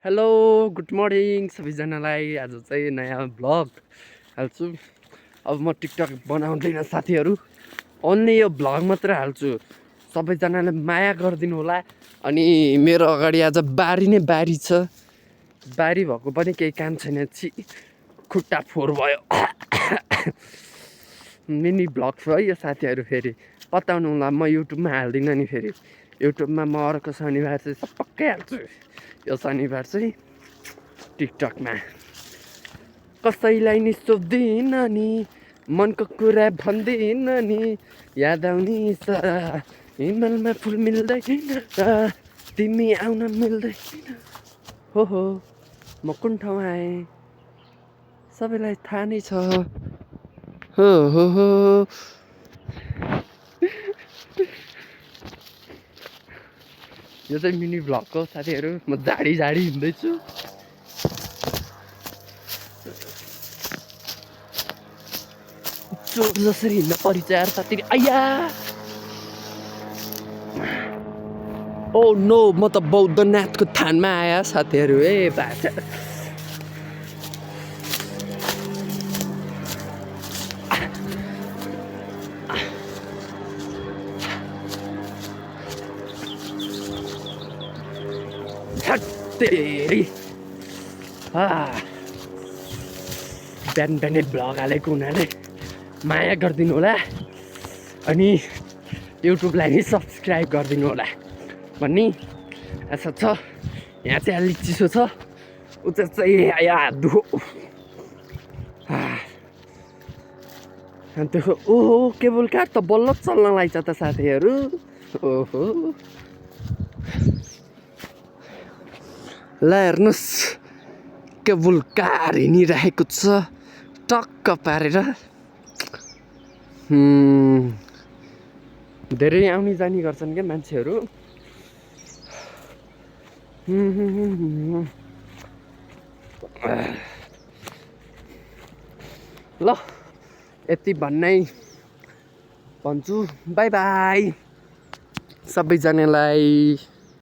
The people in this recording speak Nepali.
हेलो गुड मर्निङ सबैजनालाई। आज चाहिँ नयाँ भ्लग हाल्छु। अब म टिकटक बनाउँदैन साथीहरू, अन्ली यो भ्लग मात्र हाल्छु। सबैजनाले माया गरिदिनु होला। अनि मेरो अगाडि आज बारी नै बारी छ, बारी भएको पनि केही काम छैन। खुट्टा फोहोर भयो। मिनी भ्लग छ है यो साथीहरू, फेरि पत्ताउनु होला। म युट्युबमा हाल्दिनँ नि, फेरि युट्युबमा म अर्को शनिबार चाहिँ पक्कै हाल्छु। यो शनिबार चाहिँ टिकटकमा कसैलाई नि सोध्दिन नि, मनको कुरा भन्दिन नि, याद आउने छ हिमालमा फुल मिल्दैन, तिमी आउन मिल्दैन। हो म कुन ठाउँ आएँ सबैलाई थाहा नै छ। हो यो चाहिँ मिनी भ्लगको साथीहरू। म झाडी हिँड्दैछु। चोर जसरी हिँड्न परिचय यार साथी। आया ओ नो, म त बौद्धनाथको थानमा आया साथीहरू। ए भाषा बिहान बिहानै भ्लग हालेको हुनाले माया गरिदिनु होला। अनि युट्युबलाई नि सब्सक्राइब गरिदिनु होला भन्ने आशा छ। यहाँ चाहिँ अलिक चिसो छ, उता चाहिँ आया दुखो। देखो ओहो, केबल कार त बल्ल चल्न लाग्छ त साथीहरू। ओहो ल हेर्नुहोस्, केबल कार हिँडिरहेको छ टक्क पारेर। धेरै आउने जाने गर्छन् क्या मान्छेहरू। ल यति भन्नै भन्छु, बाई बाई सबैजनालाई।